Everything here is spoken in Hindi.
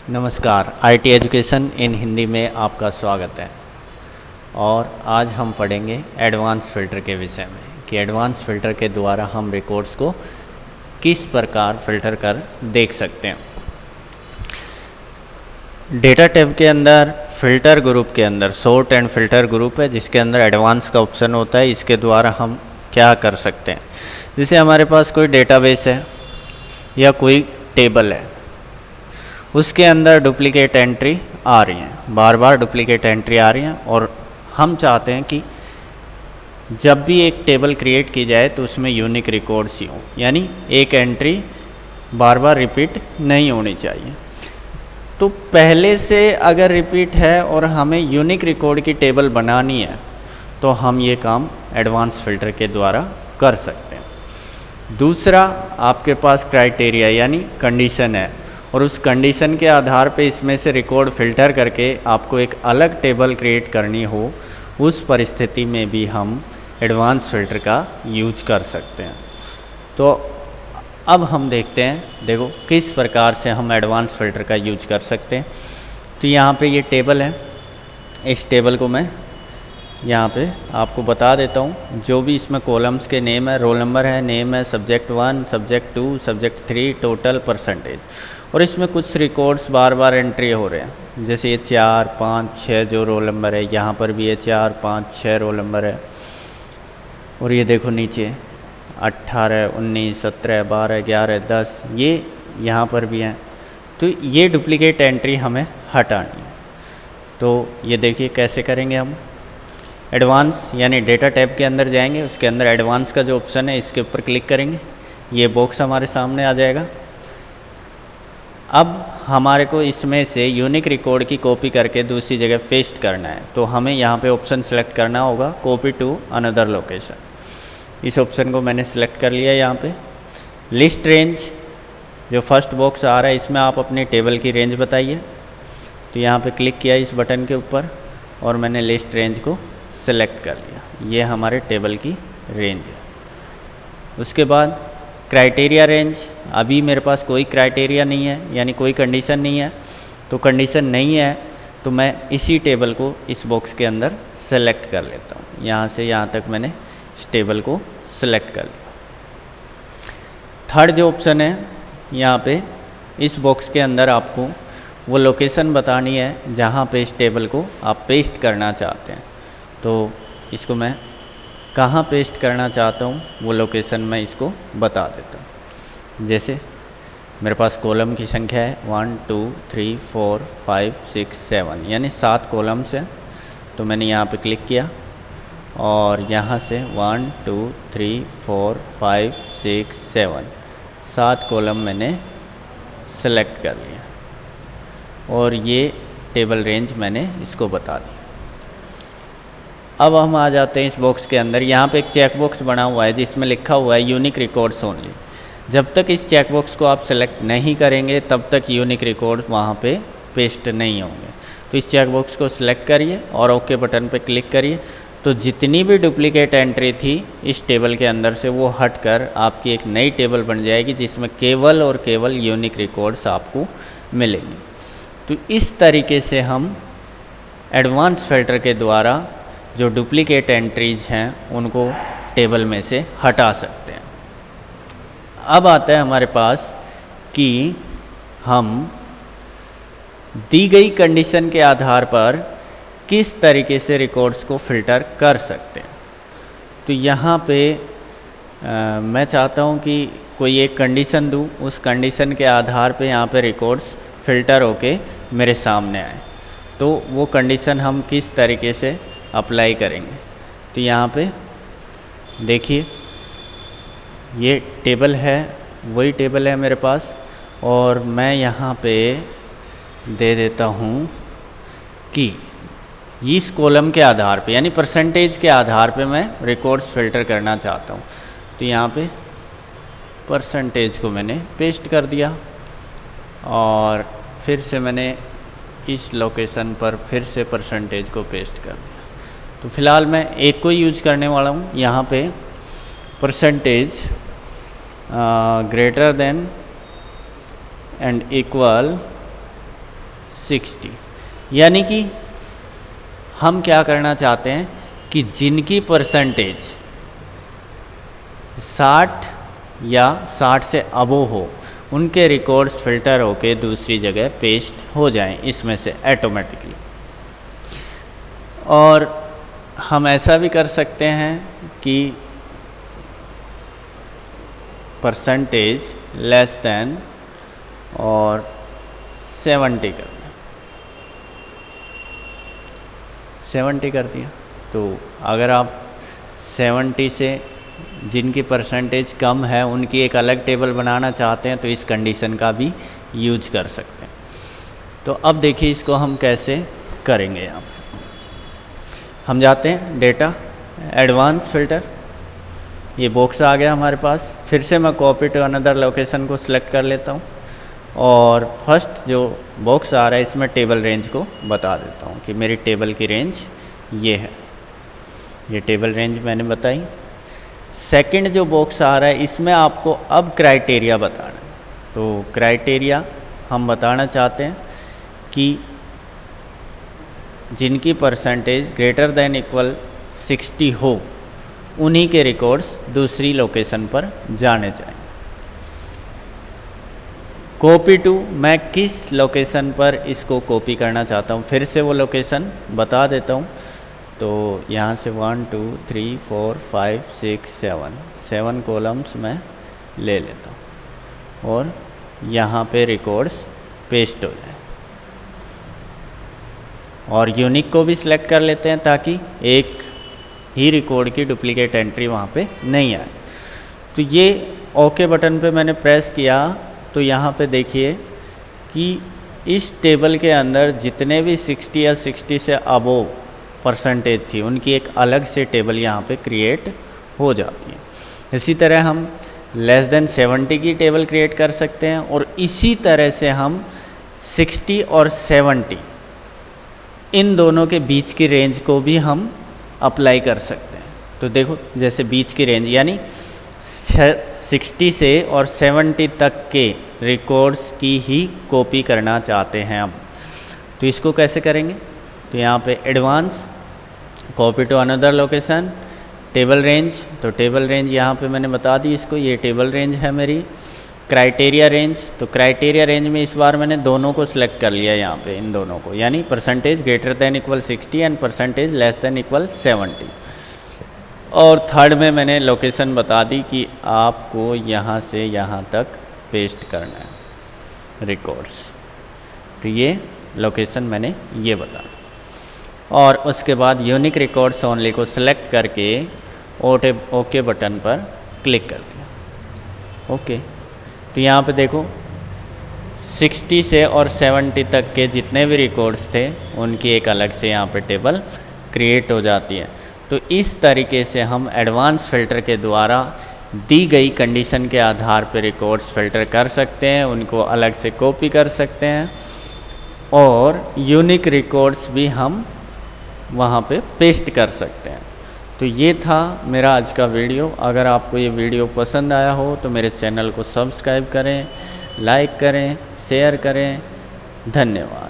नमस्कार, आईटी एजुकेशन इन हिंदी में आपका स्वागत है। और आज हम पढ़ेंगे एडवांस फ़िल्टर के विषय में कि एडवांस फ़िल्टर के द्वारा हम रिकॉर्ड्स को किस प्रकार फ़िल्टर कर देख सकते हैं। डेटा टैब के अंदर फ़िल्टर ग्रुप के अंदर सॉर्ट एंड फ़िल्टर ग्रुप है, जिसके अंदर एडवांस का ऑप्शन होता है। इसके द्वारा हम क्या कर सकते हैं, जैसे हमारे पास कोई डेटाबेस है या कोई टेबल है, उसके अंदर डुप्लीकेट एंट्री आ रही हैं, बार बार डुप्लीकेट एंट्री आ रही हैं, और हम चाहते हैं कि जब भी एक टेबल क्रिएट की जाए तो उसमें यूनिक रिकॉर्ड्स ही हों, यानी एक एंट्री बार बार रिपीट नहीं होनी चाहिए। तो पहले से अगर रिपीट है और हमें यूनिक रिकॉर्ड की टेबल बनानी है तो हम ये काम एडवांस फ़िल्टर के द्वारा कर सकते हैं। दूसरा, आपके पास क्राइटेरिया यानी कंडीशन है, और उस कंडीशन के आधार पे इसमें से रिकॉर्ड फ़िल्टर करके आपको एक अलग टेबल क्रिएट करनी हो, उस परिस्थिति में भी हम एडवांस फ़िल्टर का यूज कर सकते हैं। तो अब हम देखते हैं, देखो किस प्रकार से हम एडवांस फ़िल्टर का यूज कर सकते हैं। तो यहाँ पे ये टेबल है, इस टेबल को मैं यहाँ पे आपको बता देता हूँ। जो भी इसमें कॉलम्स के नेम है, रोल नंबर है, नेम है, subject 1, subject 2, subject 3, total, percentage, और इसमें कुछ रिकॉर्ड्स बार बार एंट्री हो रहे हैं। जैसे ये 4, 5, 6 जो रोल नंबर है, यहाँ पर भी ये 4, 5, 6 रोल नंबर है, और ये देखो नीचे 18, 19, 17, 12, 11, 10 ये यहाँ पर भी हैं। तो ये डुप्लीकेट एंट्री हमें हटानी है। तो ये देखिए कैसे करेंगे हम। एडवांस यानी डेटा टैब के अंदर जाएंगे, उसके अंदर एडवांस का जो ऑप्शन है इसके ऊपर क्लिक करेंगे, ये बॉक्स हमारे सामने आ जाएगा। अब हमारे को इसमें से यूनिक रिकॉर्ड की कॉपी करके दूसरी जगह पेस्ट करना है, तो हमें यहाँ पे ऑप्शन सेलेक्ट करना होगा, कॉपी टू अनदर लोकेशन। इस ऑप्शन को मैंने सेलेक्ट कर लिया। यहाँ पे लिस्ट रेंज जो फर्स्ट बॉक्स आ रहा है, इसमें आप अपनी टेबल की रेंज बताइए। तो यहाँ पे क्लिक किया इस बटन के ऊपर और मैंने लिस्ट रेंज को सेलेक्ट कर लिया। ये हमारे टेबल की रेंज है। उसके बाद क्राइटेरिया रेंज, अभी मेरे पास कोई क्राइटेरिया नहीं है, यानी कोई कंडीशन नहीं है। तो कंडीशन नहीं है तो मैं इसी टेबल को इस बॉक्स के अंदर सेलेक्ट कर लेता हूँ। यहाँ से यहाँ तक मैंने इस टेबल को सेलेक्ट कर लिया। थर्ड जो ऑप्शन है, यहाँ पे इस बॉक्स के अंदर आपको वो लोकेशन बतानी है जहाँ पे इस टेबल को आप पेस्ट करना चाहते हैं। तो इसको मैं कहाँ पेस्ट करना चाहता हूँ वो लोकेशन मैं इसको बता देता हूँ। जैसे मेरे पास कॉलम की संख्या है 1, 2, 3, 4, 5, 6, 7, यानी 7 कॉलम्स हैं। तो मैंने यहाँ पे क्लिक किया और यहाँ से 1, 2, 3, 4, 5, 6, 7 कॉलम मैंने सेलेक्ट कर लिया और ये टेबल रेंज मैंने इसको बता दी। अब हम आ जाते हैं इस बॉक्स के अंदर। यहाँ पे एक चेक बॉक्स बना हुआ है जिसमें लिखा हुआ है यूनिक रिकॉर्ड्स ओनली। जब तक इस चेक बॉक्स को आप सेलेक्ट नहीं करेंगे तब तक यूनिक रिकॉर्ड्स वहाँ पे पेस्ट नहीं होंगे। तो इस चेक बॉक्स को सिलेक्ट करिए और ओके बटन पे क्लिक करिए। तो जितनी भी डुप्लीकेट एंट्री थी इस टेबल के अंदर से वो हट कर आपकी एक नई टेबल बन जाएगी जिसमें केवल और केवल यूनिक रिकॉर्ड्स आपको मिलेंगे। तो इस तरीके से हम एडवांस फ़िल्टर के द्वारा जो डुप्लीकेट एंट्रीज हैं उनको टेबल में से हटा सकते हैं। अब आता है हमारे पास कि हम दी गई कंडीशन के आधार पर किस तरीके से रिकॉर्ड्स को फ़िल्टर कर सकते हैं। तो यहाँ पे मैं चाहता हूँ कि कोई एक कंडीशन दूँ, उस कंडीशन के आधार पे यहाँ पे रिकॉर्ड्स फ़िल्टर होके मेरे सामने आए। तो वो कंडीशन हम किस तरीके से अप्लाई करेंगे। तो यहाँ पे देखिए ये टेबल है, वही टेबल है मेरे पास, और मैं यहाँ पे दे देता हूँ कि इस कॉलम के आधार पे यानी परसेंटेज के आधार पे मैं रिकॉर्ड्स फ़िल्टर करना चाहता हूँ। तो यहाँ पे परसेंटेज को मैंने पेस्ट कर दिया और फिर से मैंने इस लोकेशन पर फिर से परसेंटेज को पेस्ट कर दिया। तो फ़िलहाल मैं एक को यूज करने वाला हूँ। यहाँ पे percentage greater than and equal 60। यानी कि हम क्या करना चाहते हैं कि जिनकी परसेंटेज 60 या 60 से अबव हो उनके रिकॉर्ड्स फिल्टर होके दूसरी जगह पेस्ट हो जाएं इसमें से ऑटोमेटिकली। और हम ऐसा भी कर सकते हैं कि परसेंटेज लेस देन और 70 कर दें। 70 कर दिया तो अगर आप 70 से जिनकी परसेंटेज कम है उनकी एक अलग टेबल बनाना चाहते हैं तो इस कंडीशन का भी यूज कर सकते हैं। तो अब देखिए इसको हम कैसे करेंगे। यहाँ पे हम जाते हैं डेटा, एडवांस फिल्टर, ये बॉक्स आ गया हमारे पास। फिर से मैं कॉपी टू अनदर लोकेशन को सिलेक्ट कर लेता हूँ और फर्स्ट जो बॉक्स आ रहा है इसमें टेबल रेंज को बता देता हूँ कि मेरी टेबल की रेंज ये है। ये टेबल रेंज मैंने बताई। सेकंड जो बॉक्स आ रहा है इसमें आपको अब क्राइटेरिया बताना है। तो क्राइटेरिया हम बताना चाहते हैं कि जिनकी परसेंटेज ग्रेटर देन इक्वल 60 हो उन्हीं के रिकॉर्ड्स दूसरी लोकेशन पर जाने चाहिए। कॉपी टू, मैं किस लोकेशन पर इसको कॉपी करना चाहता हूँ फिर से वो लोकेशन बता देता हूँ। तो यहाँ से 1 2 3 4 5 6 7 कॉलम्स मैं ले लेता हूँ और यहाँ पे रिकॉर्ड्स पेस्ट हो जाए। और यूनिक को भी सिलेक्ट कर लेते हैं ताकि एक ही रिकॉर्ड की डुप्लीकेट एंट्री वहाँ पे नहीं आए। तो ये ओके बटन पे मैंने प्रेस किया तो यहाँ पे देखिए कि इस टेबल के अंदर जितने भी 60 या 60 से अबोव परसेंटेज थी उनकी एक अलग से टेबल यहाँ पे क्रिएट हो जाती है। इसी तरह हम लेस देन 70 की टेबल क्रिएट कर सकते हैं और इसी तरह से हम 60 और 70 इन दोनों के बीच की रेंज को भी हम अप्लाई कर सकते हैं। तो देखो जैसे बीच की रेंज यानी 60 से और 70 तक के रिकॉर्ड्स की ही कॉपी करना चाहते हैं हम। तो इसको कैसे करेंगे? तो यहाँ पे advance, copy to another location, table range. तो टेबल रेंज यहाँ पे मैंने बता दी इसको, ये टेबल रेंज है मेरी। क्राइटेरिया रेंज, तो क्राइटेरिया रेंज में इस बार मैंने दोनों को सिलेक्ट कर लिया यहाँ पे, इन दोनों को, यानी percentage greater than equal 60 and percentage less than equal 70। और थर्ड में मैंने लोकेशन बता दी कि आपको यहाँ से यहाँ तक पेस्ट करना है रिकॉर्ड्स। तो ये लोकेशन मैंने ये बता। और उसके बाद यूनिक रिकॉर्ड्स ओनली को सिलेक्ट करके ओके बटन पर क्लिक कर दिया। ओके, तो यहाँ पे देखो 60 से और 70 तक के जितने भी रिकॉर्ड्स थे उनकी एक अलग से यहाँ पे टेबल क्रिएट हो जाती है। तो इस तरीके से हम एडवांस फ़िल्टर के द्वारा दी गई कंडीशन के आधार पर रिकॉर्ड्स फ़िल्टर कर सकते हैं, उनको अलग से कॉपी कर सकते हैं और यूनिक रिकॉर्ड्स भी हम वहाँ पे पेस्ट कर सकते हैं। तो ये था मेरा आज का वीडियो। अगर आपको ये वीडियो पसंद आया हो तो मेरे चैनल को सब्सक्राइब करें, लाइक करें, शेयर करें। धन्यवाद।